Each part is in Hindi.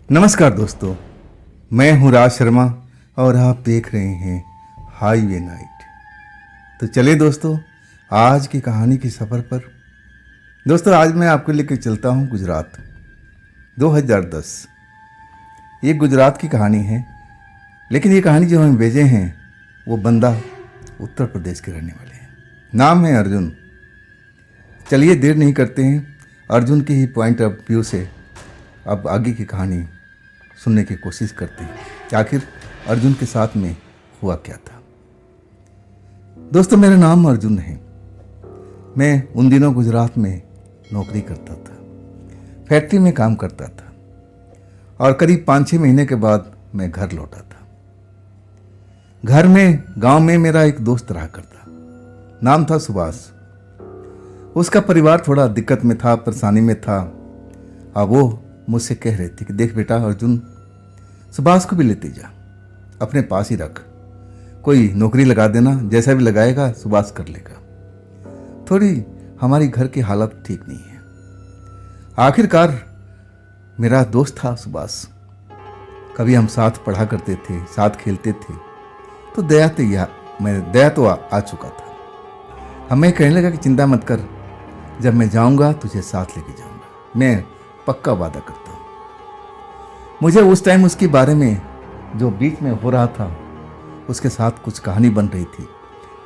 नमस्कार दोस्तों, मैं हूं राज शर्मा और आप देख रहे हैं हाईवे नाइट। तो चलिए दोस्तों, आज की कहानी के सफ़र पर। दोस्तों, आज मैं आपको लेकर चलता हूं गुजरात 2010। ये गुजरात की कहानी है, लेकिन ये कहानी जो हम भेजे हैं वो बंदा उत्तर प्रदेश के रहने वाले हैं। नाम है अर्जुन। चलिए देर नहीं करते हैं, अर्जुन के ही पॉइंट ऑफ व्यू से अब आगे की कहानी सुनने की कोशिश करते हैं कि आखिर अर्जुन के साथ में हुआ क्या था। दोस्तों, मेरा नाम अर्जुन है। मैं उन दिनों गुजरात में नौकरी करता था, फैक्ट्री में काम करता था और करीब 5-6 महीने के बाद मैं घर लौटा था। घर में गांव में मेरा एक दोस्त रहा करता, नाम था सुभाष। उसका परिवार थोड़ा दिक्कत में था, परेशानी में था। अब वो मुझसे कह रहे थे कि देख बेटा अर्जुन, सुभाष को भी लेते जा, अपने पास ही रख, कोई नौकरी लगा देना, जैसा भी लगाएगा सुभाष कर लेगा। थोड़ी हमारी घर की हालत ठीक नहीं है। आखिरकार मेरा दोस्त था सुभाष, कभी हम साथ पढ़ा करते थे, साथ खेलते थे, तो दया तो आ चुका था। हमें कहने लगा कि चिंता मत कर, जब मैं जाऊंगा तुझे साथ लेके जाऊंगा, मैं पक्का वादा करता हूं। मुझे उस टाइम उसके बारे में जो बीच में हो रहा था, उसके साथ कुछ कहानी बन रही थी,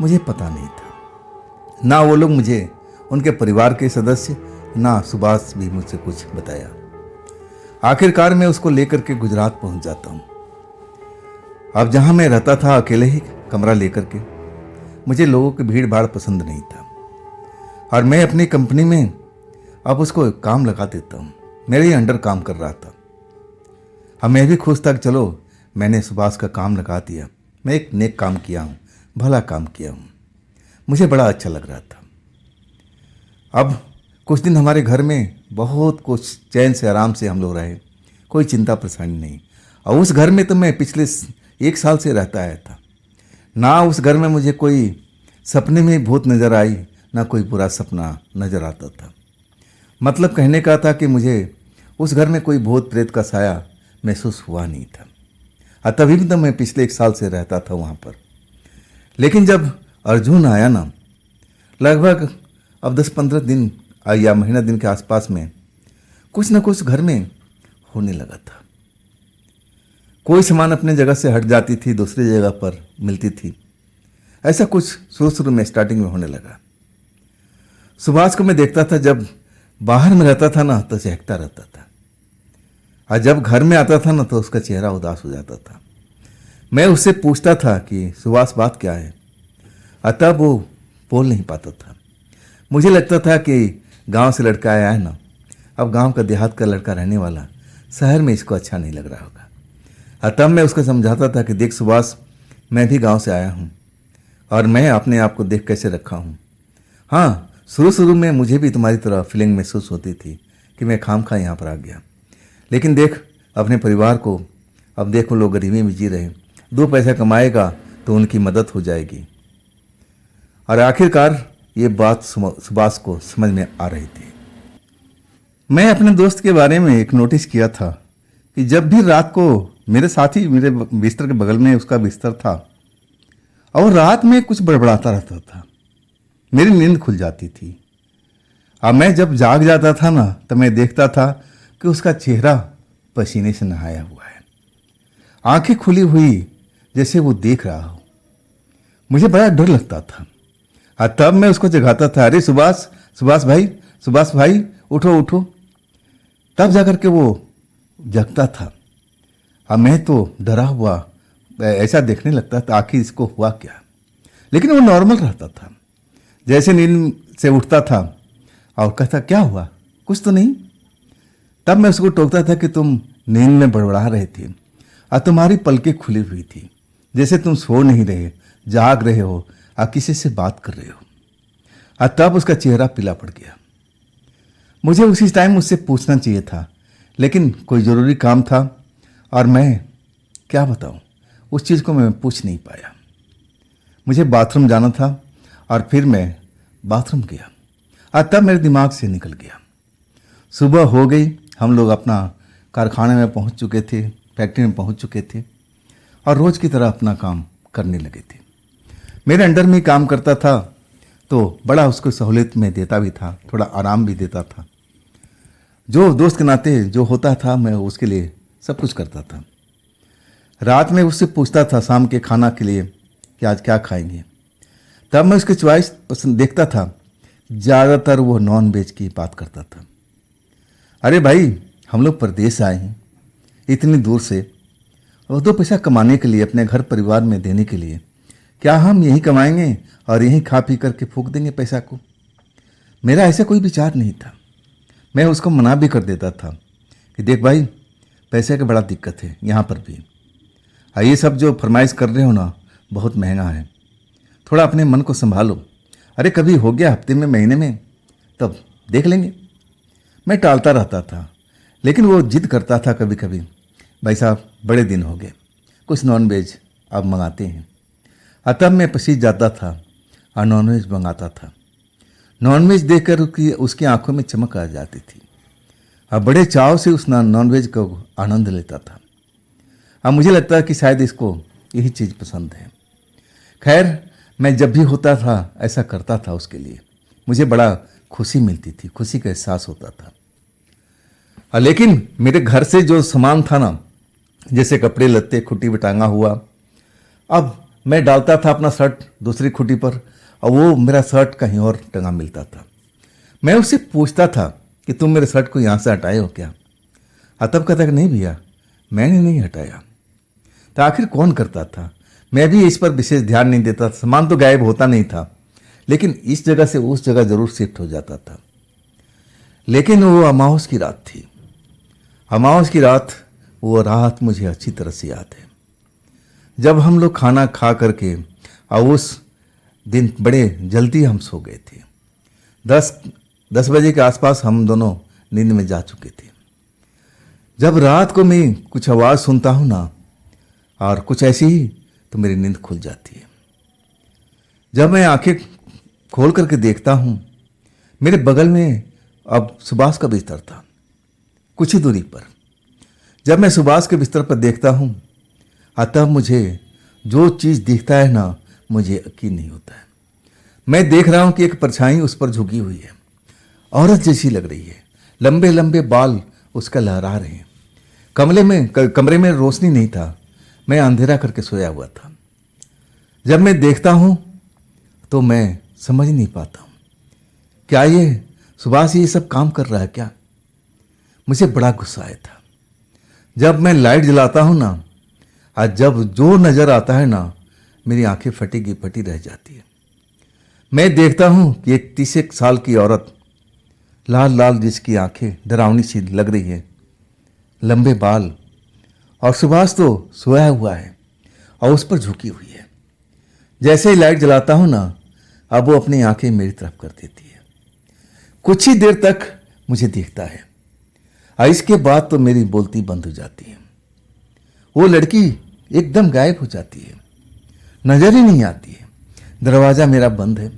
मुझे पता नहीं था। ना वो लोग मुझे, उनके परिवार के सदस्य, ना सुभाष भी मुझसे कुछ बताया। आखिरकार मैं उसको लेकर के गुजरात पहुंच जाता हूं। अब जहां मैं रहता था अकेले ही कमरा लेकर के, मुझे लोगों की भीड़ भाड़ पसंद नहीं था और मैं अपनी कंपनी में अब उसको काम लगा देता हूं। मेरे ही अंडर काम कर रहा था। अब मैं भी खुश था कि चलो मैंने सुभाष का काम लगा दिया, मैं एक नेक काम किया हूँ, भला काम किया हूँ। मुझे बड़ा अच्छा लग रहा था। अब कुछ दिन हमारे घर में बहुत कुछ चैन से आराम से हम लोग रहे, कोई चिंता परेशानी नहीं। और उस घर में तो मैं पिछले 1 साल से रहता आया था। ना उस घर में मुझे कोई सपने में भूत नज़र आई, ना कोई बुरा सपना नज़र आता था। मतलब कहने का था कि मुझे उस घर में कोई भूत प्रेत का साया महसूस हुआ नहीं था। तभी भी तो मैं पिछले 1 साल से रहता था वहाँ पर। लेकिन जब अर्जुन आया ना, लगभग अब 10-15 दिन या महीना दिन के आसपास में कुछ न कुछ घर में होने लगा था। कोई सामान अपने जगह से हट जाती थी, दूसरी जगह पर मिलती थी। ऐसा कुछ शुरू में स्टार्टिंग में होने लगा। सुभाष को मैं देखता था, जब बाहर में रहता था ना तो चहकता रहता था, और जब घर में आता था ना तो उसका चेहरा उदास हो जाता था। मैं उससे पूछता था कि सुभाष बात क्या है, अतः वो बोल नहीं पाता था। मुझे लगता था कि गांव से लड़का आया है ना, अब गांव का देहात का लड़का रहने वाला, शहर में इसको अच्छा नहीं लग रहा होगा। तब मैं उसको समझाता था कि देख सुभाष, मैं भी गांव से आया हूँ और मैं अपने आप को देख कैसे रखा हूँ। हाँ, शुरू में मुझे भी तुम्हारी तरह फीलिंग महसूस होती थी कि मैं खामखा यहाँ पर आ गया। लेकिन देख अपने परिवार को, अब देख वो लोग गरीबी में जी रहे, 2 पैसा कमाएगा तो उनकी मदद हो जाएगी। और आखिरकार ये बात सुभाष को समझ में आ रही थी। मैं अपने दोस्त के बारे में एक नोटिस किया था कि जब भी रात को मेरे साथी, मेरे बिस्तर के बगल में उसका बिस्तर था, और रात में कुछ बड़बड़ाता रहता था, मेरी नींद खुल जाती थी। अब मैं जब जाग जाता था ना तो मैं देखता था कि उसका चेहरा पसीने से नहाया हुआ है, आंखें खुली हुई जैसे वो देख रहा हो। मुझे बड़ा डर लगता था। तब मैं उसको जगाता था, अरे सुभाष भाई उठो। तब जाकर के वो जगता था। अब मैं तो डरा हुआ ऐसा देखने लगता था, आखिर इसको हुआ क्या। लेकिन वो नॉर्मल रहता था। जैसे नींद से उठता था और कहता क्या हुआ, कुछ तो नहीं। तब मैं उसको टोकता था कि तुम नींद में बड़बड़ा रहे थे और तुम्हारी पलकें खुली हुई थी, जैसे तुम सो नहीं रहे, जाग रहे हो और किसी से बात कर रहे हो। और तब उसका चेहरा पीला पड़ गया। मुझे उसी टाइम उससे पूछना चाहिए था, लेकिन कोई ज़रूरी काम था और मैं क्या बताऊं, उस चीज़ को मैं पूछ नहीं पाया। मुझे बाथरूम जाना था और फिर मैं बाथरूम गया और तब मेरे दिमाग से निकल गया। सुबह हो गई, हम लोग अपना कारखाने में पहुंच चुके थे, फैक्ट्री में पहुंच चुके थे और रोज़ की तरह अपना काम करने लगे थे। मेरे अंडर में ही काम करता था तो बड़ा उसको सहूलियत में देता भी था, थोड़ा आराम भी देता था। जो दोस्त के नाते जो होता था मैं उसके लिए सब कुछ करता था। रात में उससे पूछता था शाम के खाना के लिए कि आज क्या खाएंगे। तब मैं उसकी चॉइस पसंद देखता था, ज़्यादातर वो नॉन वेज की बात करता था। अरे भाई, हम लोग परदेश आए हैं इतनी दूर से और 2 पैसा कमाने के लिए, अपने घर परिवार में देने के लिए। क्या हम यहीं कमाएंगे और यहीं खा पी करके फूंक देंगे पैसा को? मेरा ऐसा कोई विचार नहीं था। मैं उसको मना भी कर देता था कि देख भाई, पैसे की बड़ा दिक्कत है यहाँ पर भी। ये सब जो फरमाइश कर रहे हो ना, बहुत महंगा है, थोड़ा अपने मन को संभालो। अरे कभी हो गया हफ्ते में, महीने में, तब देख लेंगे। मैं टालता रहता था, लेकिन वो जिद करता था कभी कभी, भाई साहब बड़े दिन हो गए, कुछ नॉन वेज अब मंगाते हैं। तब मैं पसीज जाता था और नॉन वेज मंगाता था। नॉन वेज देखकर उसकी आंखों में चमक आ जाती थी। अब बड़े चाव से उस नॉन वेज को आनंद लेता था। अब मुझे लगता है कि शायद इसको यही चीज़ पसंद है। खैर, मैं जब भी होता था ऐसा करता था उसके लिए, मुझे बड़ा खुशी मिलती थी, खुशी का एहसास होता था। लेकिन मेरे घर से जो सामान था ना, जैसे कपड़े लत्ते, खुट्टी पे टांगा हुआ, अब मैं डालता था अपना शर्ट दूसरी खुट्टी पर और वो मेरा शर्ट कहीं और टंगा मिलता था। मैं उससे पूछता था कि तुम मेरे शर्ट को यहाँ से हटाए हो क्या? तब कहता कि नहीं भैया, मैंने नहीं हटाया। तो आखिर कौन करता था? मैं भी इस पर विशेष ध्यान नहीं देता। सामान तो गायब होता नहीं था, लेकिन इस जगह से उस जगह जरूर शिफ्ट हो जाता था। लेकिन वो अमावस की रात थी। अमावस की रात, वो रात मुझे अच्छी तरह से याद है, जब हम लोग खाना खा करके और उस दिन बड़े जल्दी हम सो गए थे। 10 बजे के आसपास हम दोनों नींद में जा चुके थे। जब रात को मैं कुछ आवाज़ सुनता हूँ ना, और कुछ ऐसी ही, तो मेरी नींद खुल जाती है। जब मैं आंखें खोल करके देखता हूँ, मेरे बगल में अब सुभाष का बिस्तर था, कुछ ही दूरी पर। जब मैं सुभाष के बिस्तर पर देखता हूँ, तब मुझे जो चीज़ दिखता है ना, मुझे यकीन नहीं होता है। मैं देख रहा हूँ कि एक परछाई उस पर झुकी हुई है, औरत जैसी लग रही है, लंबे लंबे बाल उसका लहरा रहे हैं। कमरे में रोशनी नहीं था, मैं अंधेरा करके सोया हुआ था। जब मैं देखता हूँ तो मैं समझ नहीं पाता हूँ, क्या ये सुभाष ये सब काम कर रहा है क्या? मुझे बड़ा गुस्सा आया था। जब मैं लाइट जलाता हूँ ना, आज जब जो नज़र आता है ना, मेरी आंखें फटी की फटी रह जाती है। मैं देखता हूँ कि एक 30 साल की औरत, लाल लाल जिसकी आंखें डरावनी सी लग रही है, लंबे बाल, और सुभाष तो सोया हुआ है और उस पर झुकी हुई है। जैसे ही लाइट जलाता हूँ ना, अब वो अपनी आंखें मेरी तरफ कर देती है। कुछ ही देर तक मुझे देखता है और इसके बाद तो मेरी बोलती बंद हो जाती है। वो लड़की एकदम गायब हो जाती है, नजर ही नहीं आती है। दरवाज़ा मेरा बंद है।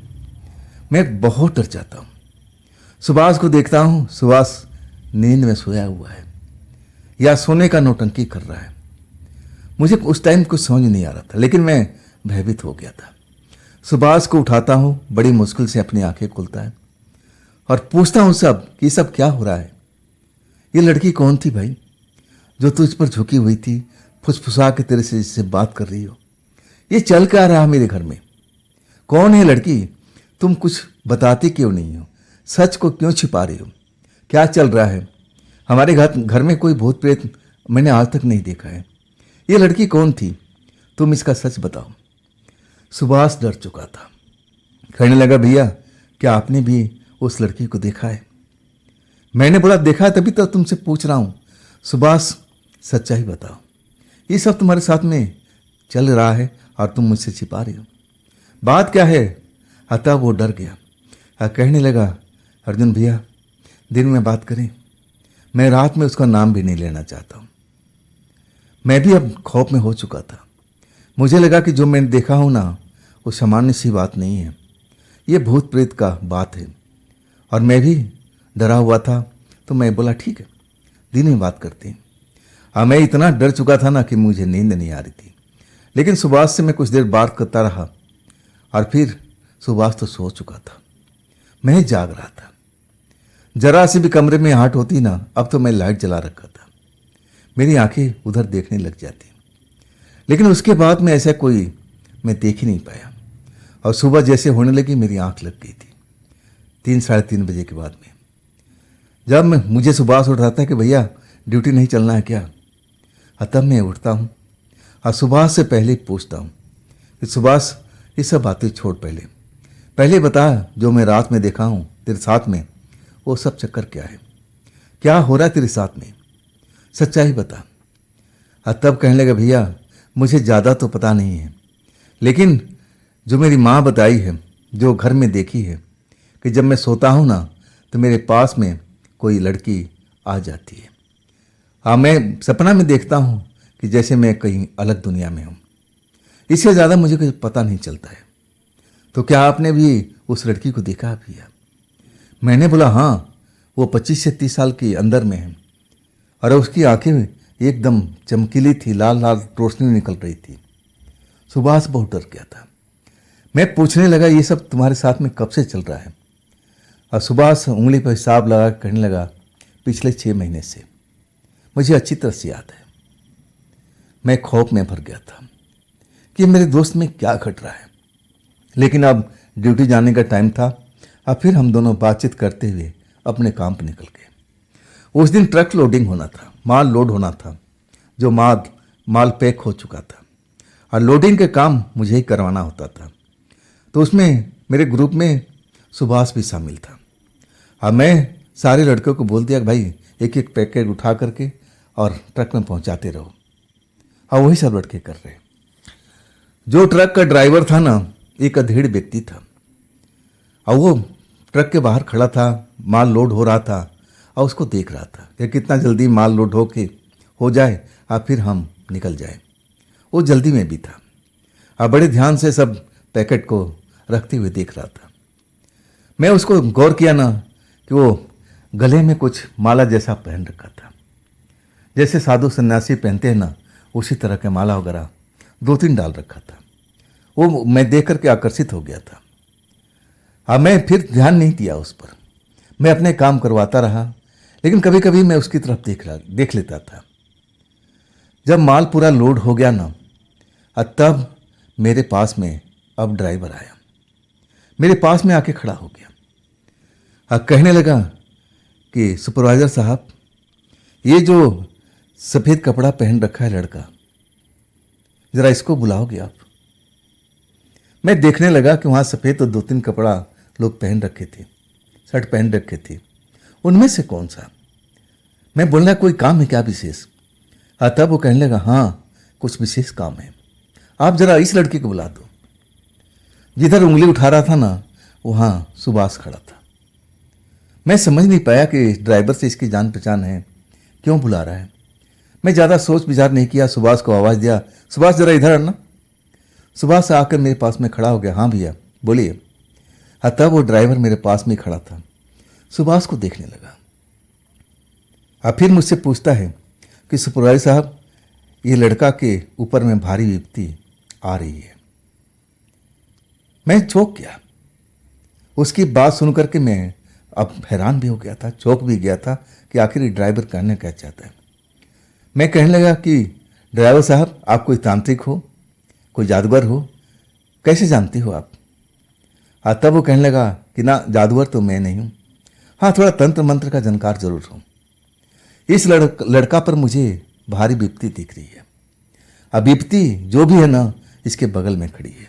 मैं बहुत डर जाता हूँ। सुभाष को देखता हूँ, सुभाष नींद में सोया हुआ है या सोने का नौटंकी कर रहा है। मुझे उस टाइम कुछ समझ नहीं आ रहा था, लेकिन मैं भयभीत हो गया था। सुभाष को उठाता हूँ, बड़ी मुश्किल से अपनी आंखें खोलता है और पूछता हूँ सब कि ये सब क्या हो रहा है? ये लड़की कौन थी भाई, जो तुझ पर झुकी हुई थी, फुसफुसा के तेरे से जिससे बात कर रही हो? ये चल क्या रहा मेरे घर में? कौन है लड़की? तुम कुछ बताती क्यों नहीं हो? सच को क्यों छिपा रही हो? क्या चल रहा है? हमारे घर में कोई भूत प्रेत मैंने आज तक नहीं देखा है। ये लड़की कौन थी? तुम इसका सच बताओ। सुभाष डर चुका था। कहने लगा, भैया क्या आपने भी उस लड़की को देखा है? मैंने बोला, देखा है तभी तो तुमसे पूछ रहा हूँ। सुभाष सच्चाई बताओ, ये सब तुम्हारे साथ में चल रहा है और तुम मुझसे छिपा रही हो। बात क्या है? अतः वो डर गया और कहने लगा, अर्जुन भैया दिन में बात करें, मैं रात में उसका नाम भी नहीं लेना चाहता हूँ। मैं भी अब खौफ में हो चुका था। मुझे लगा कि जो मैंने देखा हूँ ना, वो सामान्य सी बात नहीं है, ये भूत प्रेत का बात है। और मैं भी डरा हुआ था, तो मैं बोला, ठीक है दिन में बात करते। हाँ, मैं इतना डर चुका था ना कि मुझे नींद नहीं आ रही थी। लेकिन सुभाष से मैं कुछ देर बात करता रहा और फिर सुभाष तो सो चुका था, मैं जाग रहा था। जरा सी भी कमरे में आहट होती ना, अब तो मैं लाइट जला रखा था, मेरी आंखें उधर देखने लग जाती। लेकिन उसके बाद में ऐसा कोई मैं देख ही नहीं पाया। और सुबह जैसे होने लगी मेरी आंख लग गई थी 3-3:30 बजे के बाद में। जब मुझे सुभाष उठाता है कि भैया ड्यूटी नहीं चलना है क्या, तब मैं उठता हूँ और सुभाष से पहले पूछता हूँ कि सुभाष ये सब बातें छोड़, पहले बता जो मैं रात में देखा हूँ तेरे साथ में, वो सब चक्कर क्या है, क्या हो रहा है तेरे साथ में, सच्चाई बता। तब कहने लगा भैया मुझे ज़्यादा तो पता नहीं है, लेकिन जो मेरी माँ बताई है, जो घर में देखी है कि जब मैं सोता हूँ ना तो मेरे पास में कोई लड़की आ जाती है। हाँ, मैं सपना में देखता हूँ कि जैसे मैं कहीं अलग दुनिया में हूँ, इससे ज़्यादा मुझे कुछ पता नहीं चलता है। तो क्या आपने भी उस लड़की को देखा भैया? मैंने बोला हाँ, वो 25 से 30 साल की अंदर में है और उसकी आंखें एकदम चमकीली थी, लाल लाल रोशनी निकल रही थी। सुभाष बहुत डर गया था। मैं पूछने लगा ये सब तुम्हारे साथ में कब से चल रहा है? और सुभाष उंगली पर हिसाब लगा कहने लगा पिछले 6 महीने से। मुझे अच्छी तरह से याद है। मैं खौफ में भर गया था कि मेरे दोस्त में क्या घट रहा है। लेकिन अब ड्यूटी जाने का टाइम था और फिर हम दोनों बातचीत करते हुए अपने काम पर निकल गए। उस दिन ट्रक लोडिंग होना था, माल लोड होना था, जो माल पैक हो चुका था और लोडिंग के काम मुझे ही करवाना होता था। तो उसमें मेरे ग्रुप में सुभाष भी शामिल था और मैं सारे लड़कों को बोल दिया कि भाई एक एक पैकेट उठा करके और ट्रक में पहुंचाते रहो। और वही सब लड़के कर रहे। जो ट्रक का ड्राइवर था ना, एक अधेड़ व्यक्ति था और वो ट्रक के बाहर खड़ा था, माल लोड हो रहा था और उसको देख रहा था कि कितना जल्दी माल लोड हो जाए और फिर हम निकल जाए। वो जल्दी में भी था और बड़े ध्यान से सब पैकेट को रखते हुए देख रहा था। मैं उसको गौर किया ना कि वो गले में कुछ माला जैसा पहन रखा था, जैसे साधु सन्यासी पहनते हैं ना, उसी तरह के माला वगैरह 2-3 डाल रखा था। वो मैं देख करके आकर्षित हो गया था। अब मैं फिर ध्यान नहीं दिया उस पर, मैं अपने काम करवाता रहा। लेकिन कभी कभी मैं उसकी तरफ देख लेता था। जब माल पूरा लोड हो गया ना, तब मेरे पास में अब ड्राइवर आया, मेरे पास में आके खड़ा हो गया। कहने लगा कि सुपरवाइजर साहब, ये जो सफ़ेद कपड़ा पहन रखा है लड़का, ज़रा इसको बुलाओगे आप? मैं देखने लगा कि वहाँ सफ़ेद तो 2-3 कपड़ा लोग पहन रखे थे, शर्ट पहन रखे थे, उनमें से कौन सा? मैं बोलना कोई काम है क्या विशेष? तब वो कहने लगा हाँ कुछ विशेष काम है, आप ज़रा इस लड़के को बुला दो। जिधर उंगली उठा रहा था ना, वहाँ सुभाष खड़ा था। मैं समझ नहीं पाया कि ड्राइवर से इसकी जान पहचान है, क्यों बुला रहा है। मैं ज़्यादा सोच विचार नहीं किया, सुभाष को आवाज़ दिया, सुभाष ज़रा इधर आना। सुभाष आकर मेरे पास में खड़ा हो गया। हाँ भैया बोलिए। तब वो ड्राइवर मेरे पास में खड़ा था, सुभाष को देखने लगा। फिर मुझसे पूछता है कि सुपरवाइजर साहब, ये लड़का के ऊपर में भारी विपत्ति आ रही है। मैं चौंक गया। उसकी बात सुन करके मैं अब हैरान भी हो गया था, चौंक भी गया था कि आखिर ड्राइवर कहना क्या चाहता है। मैं कहने लगा कि ड्राइवर साहब, आप कोई तांत्रिक हो, कोई जादूगर हो, कैसे जानते हो आप? तब वो कहने लगा कि ना, जादूगर तो मैं नहीं हूँ, हाँ थोड़ा तंत्र मंत्र का जानकार जरूर हूँ। इस लड़का पर मुझे भारी विपत्ति दिख रही है। अब विपत्ति जो भी है ना, इसके बगल में खड़ी है।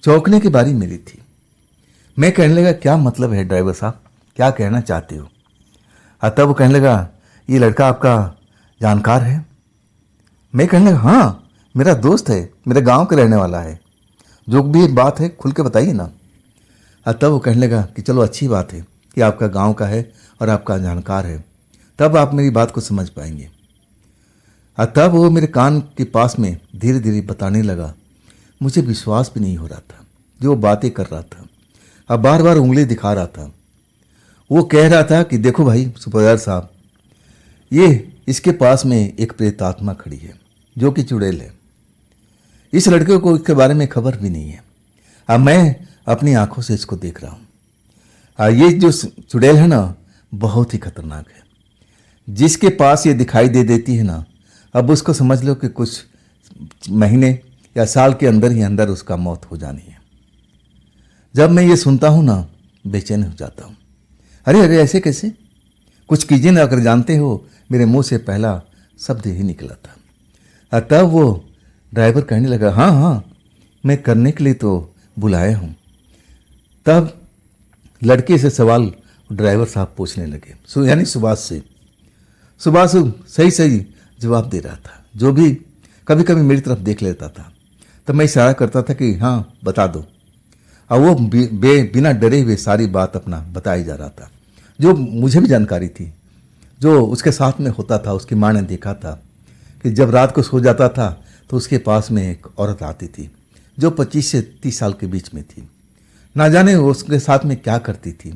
चौंकने की बारी मेरी थी। मैं कहने लगा क्या मतलब है ड्राइवर साहब, क्या कहना चाहते हो? तब वो कहने लगा ये लड़का आपका जानकार है। मैं कहने लगा हाँ मेरा दोस्त है, मेरे गांव का रहने वाला है, जो भी बात है खुल के बताइए ना। तब वो कहने लगा कि चलो अच्छी बात है कि आपका गांव का है और आपका जानकार है, तब आप मेरी बात को समझ पाएंगे। तब वो मेरे कान के पास में धीरे धीरे बताने लगा। मुझे विश्वास भी नहीं हो रहा था जो बातें कर रहा था। अब बार बार उंगली दिखा रहा था। वो कह रहा था कि देखो भाई सुपरवाइजर साहब, ये इसके पास में एक प्रेतात्मा खड़ी है जो कि चुड़ैल है। इस लड़के को इसके बारे में खबर भी नहीं है। अब मैं अपनी आंखों से इसको देख रहा हूँ। ये जो चुड़ैल है ना, बहुत ही खतरनाक है। जिसके पास ये दिखाई दे देती है ना, अब उसको समझ लो कि कुछ महीने या साल के अंदर ही अंदर उसका मौत हो जानी है। जब मैं ये सुनता हूँ ना, बेचैन हो जाता हूँ। अरे अरे, ऐसे कैसे? कुछ कीजिए ना, अगर जानते हो। मेरे मुंह से पहला शब्द ही निकला था। तब वो ड्राइवर कहने लगा, हाँ हाँ, मैं करने के लिए तो बुलाया हूँ। तब लड़के से सवाल ड्राइवर साहब पूछने लगे, यानी सुभाष से। सुभाष सही सही जवाब दे रहा था। जो भी कभी कभी मेरी तरफ देख लेता था, तब मैं इशारा करता था कि हाँ बता दो। और वो बिना डरे हुए सारी बात अपना बताई जा रहा था, जो मुझे भी जानकारी थी, जो उसके साथ में होता था। उसकी माँ ने देखा था कि जब रात को सो जाता था तो उसके पास में एक औरत आती थी जो 25 से 30 साल के बीच में थी। ना जाने वो उसके साथ में क्या करती थी,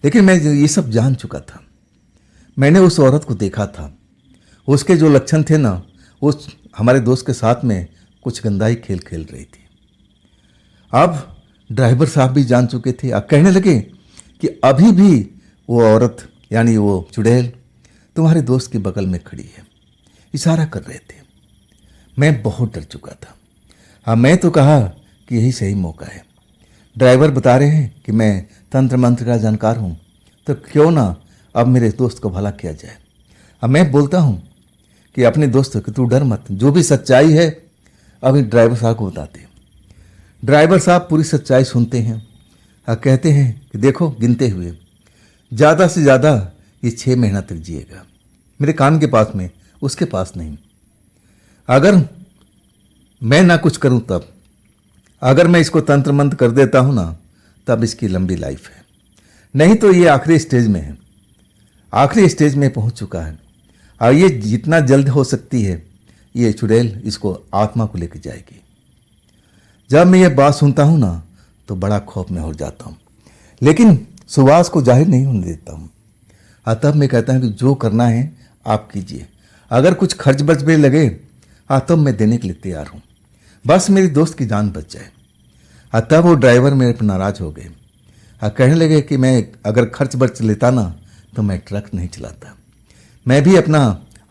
लेकिन मैं ये सब जान चुका था। मैंने उस औरत को देखा था। उसके जो लक्षण थे ना, उस हमारे दोस्त के साथ में कुछ गंदाई खेल खेल रही थी। अब ड्राइवर साहब भी जान चुके थे। अब कहने लगे कि अभी भी वो औरत यानी वो चुड़ैल तुम्हारे दोस्त के बगल में खड़ी है। इशारा कर रहे थे। मैं बहुत डर चुका था। हाँ, मैं तो कहा कि यही सही मौका है। ड्राइवर बता रहे हैं कि मैं तंत्र मंत्र का जानकार हूँ, तो क्यों ना अब मेरे दोस्त को भला किया जाए। अब मैं बोलता हूँ कि अपने दोस्त कि तू डर मत, जो भी सच्चाई है अभी ड्राइवर साहब को बताते हैं। ड्राइवर साहब पूरी सच्चाई सुनते हैं और कहते हैं कि देखो, गिनते हुए ज़्यादा से ज़्यादा ये 6 महीना तक जिएगा। मेरे कान के पास में, उसके पास नहीं। अगर मैं ना कुछ करूं तब, अगर मैं इसको तंत्र मंत्र कर देता हूं ना, तब इसकी लंबी लाइफ है। नहीं तो ये आखिरी स्टेज में है, आखिरी स्टेज में पहुंच चुका है। और ये जितना जल्द हो सकती है ये चुड़ैल इसको आत्मा को लेकर जाएगी। जब मैं ये बात सुनता हूं ना, तो बड़ा खौफ में हो जाता हूं, लेकिन सुभाष को जाहिर नहीं होने देता हूं। तब मैं कहता हूं कि जो करना है आप कीजिए। अगर कुछ खर्च बच में लगे तब मैं देने के लिए तैयार हूं, बस मेरी दोस्त की जान बच जाए। तब वो ड्राइवर मेरे पर नाराज हो गए। कहने लगे कि मैं अगर खर्च बच लेता ना, तो मैं ट्रक नहीं चलाता, मैं भी अपना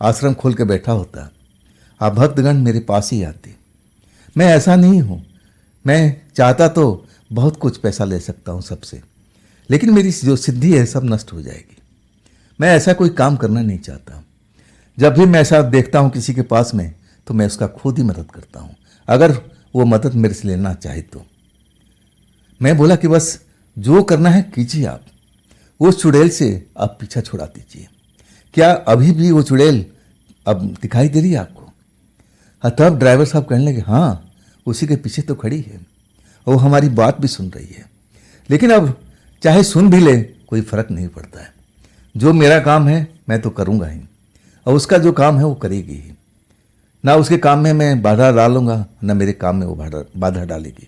आश्रम खोल के बैठा होता। आप भक्तगण मेरे पास ही आते। मैं ऐसा नहीं हूँ। मैं चाहता तो बहुत कुछ पैसा ले सकता हूँ सबसे, लेकिन मेरी जो सिद्धि है सब नष्ट हो जाएगी। मैं ऐसा कोई काम करना नहीं चाहता। जब भी मैं ऐसा देखता हूँ किसी के पास में, तो मैं उसका खुद ही मदद करता हूँ, अगर वो मदद मेरे से लेना चाहे तो। मैं बोला कि बस जो करना है कीजिए आप। उस चुड़ैल से आप पीछा छुड़ा दीजिए। क्या अभी भी वो चुड़ैल अब दिखाई दे रही है आपको? तब ड्राइवर साहब कहने लगे, हाँ, उसी के पीछे तो खड़ी है, वो हमारी बात भी सुन रही है। लेकिन अब चाहे सुन भी ले, कोई फर्क नहीं पड़ता है। जो मेरा काम है मैं तो करूँगा ही, और उसका जो काम है वो करेगी ही। ना उसके काम में मैं बाधा डालूंगा, ना मेरे काम में वो बाधा डालेगी।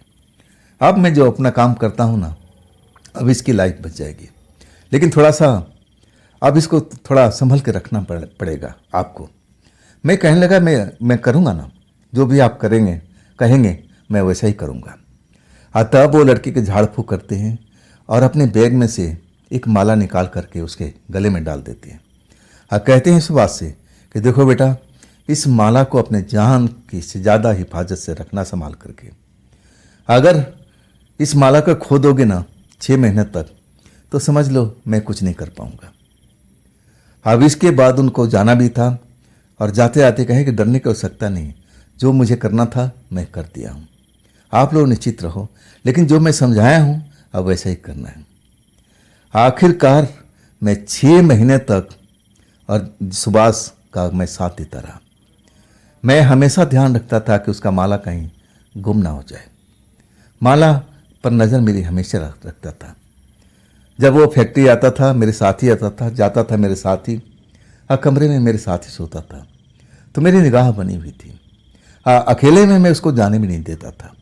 अब मैं जो अपना काम करता हूँ ना, अब इसकी लाइफ बच जाएगी। लेकिन थोड़ा सा अब इसको थोड़ा संभल के रखना पड़ेगा आपको। मैं कहने लगा, मैं करूँगा ना, जो भी आप कहेंगे मैं वैसा ही करूँगा। तब वो लड़के के झाड़ फूँक करते हैं और अपने बैग में से एक माला निकाल करके उसके गले में डाल देते हैं। कहते हैं सुभाष से कि देखो बेटा, इस माला को अपने जान की से ज़्यादा हिफाजत से रखना संभाल करके। अगर इस माला को खो दोगे ना 6 महीने तक, तो समझ लो मैं कुछ नहीं कर पाऊँगा। अब इसके बाद उनको जाना भी था, और जाते आते कहे कि डरने की आवश्यकता नहीं, जो मुझे करना था मैं कर दिया हूँ। आप लोग निश्चित रहो, लेकिन जो मैं समझाया हूँ अब वैसा ही करना है। आखिरकार मैं 6 महीने तक और सुभाष का मैं साथ देता रहा। मैं हमेशा ध्यान रखता था कि उसका माला कहीं गुम ना हो जाए। माला पर नज़र मेरी हमेशा रखता था। जब वो फैक्ट्री आता था मेरे साथ ही आता था, जाता था मेरे साथ ही, कमरे में मेरे साथ ही सोता था, तो मेरी निगाह बनी हुई थी। अकेले में मैं उसको जाने भी नहीं देता था।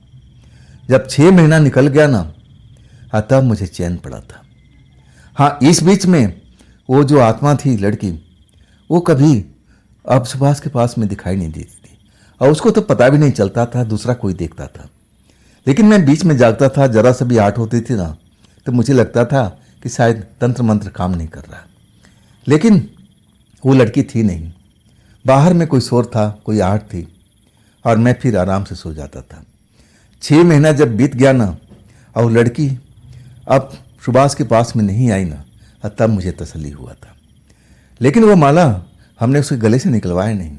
जब 6 महीना निकल गया ना, तब मुझे चैन पड़ा था। हाँ, इस बीच में वो जो आत्मा थी लड़की, वो कभी अब सुभाष के पास में दिखाई नहीं देती थी और उसको तो पता भी नहीं चलता था, दूसरा कोई देखता था। लेकिन मैं बीच में जागता था, जरा सा भी आठ होती थी ना तो मुझे लगता था कि शायद तंत्र मंत्र काम नहीं कर रहा। लेकिन वो लड़की थी नहीं, बाहर में कोई शोर था, कोई आहट थी और मैं फिर आराम से सो जाता था। 6 महीना जब बीत गया ना और लड़की अब सुभाष के पास में नहीं आई ना, तब मुझे तसल्ली हुआ था। लेकिन वो माला हमने उसके गले से निकलवाया नहीं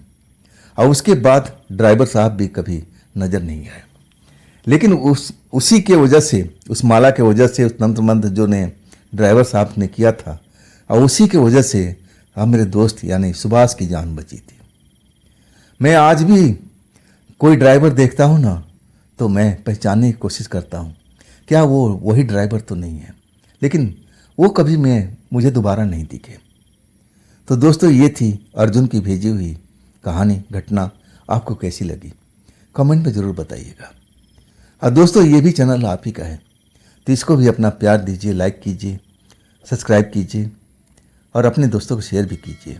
और उसके बाद ड्राइवर साहब भी कभी नज़र नहीं आए। लेकिन उसी के वजह से, उस माला के वजह से, उस तंत्र मंत्र जो ने ड्राइवर साहब ने किया था और उसी के वजह से अब मेरे दोस्त यानी सुभाष की जान बची थी। मैं आज भी कोई ड्राइवर देखता हूँ ना तो मैं पहचानने की कोशिश करता हूँ, क्या वो वही ड्राइवर तो नहीं है। लेकिन वो कभी मुझे दोबारा नहीं दिखे। तो दोस्तों, ये थी अर्जुन की भेजी हुई कहानी, घटना। आपको कैसी लगी कमेंट में ज़रूर बताइएगा। और दोस्तों, ये भी चैनल आप ही का है तो इसको भी अपना प्यार दीजिए, लाइक कीजिए, सब्सक्राइब कीजिए और अपने दोस्तों को शेयर भी कीजिए।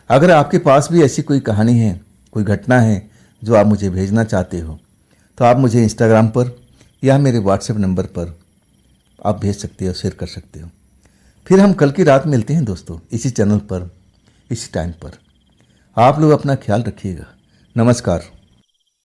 अगर आपके पास भी ऐसी कोई कहानी है, कोई घटना है जो आप मुझे भेजना चाहते हो तो आप मुझे इंस्टाग्राम पर या मेरे व्हाट्सएप नंबर पर आप भेज सकते हो, शेयर कर सकते हो। फिर हम कल की रात मिलते हैं दोस्तों, इसी चैनल पर, इसी टाइम पर। आप लोग अपना ख्याल रखिएगा। नमस्कार।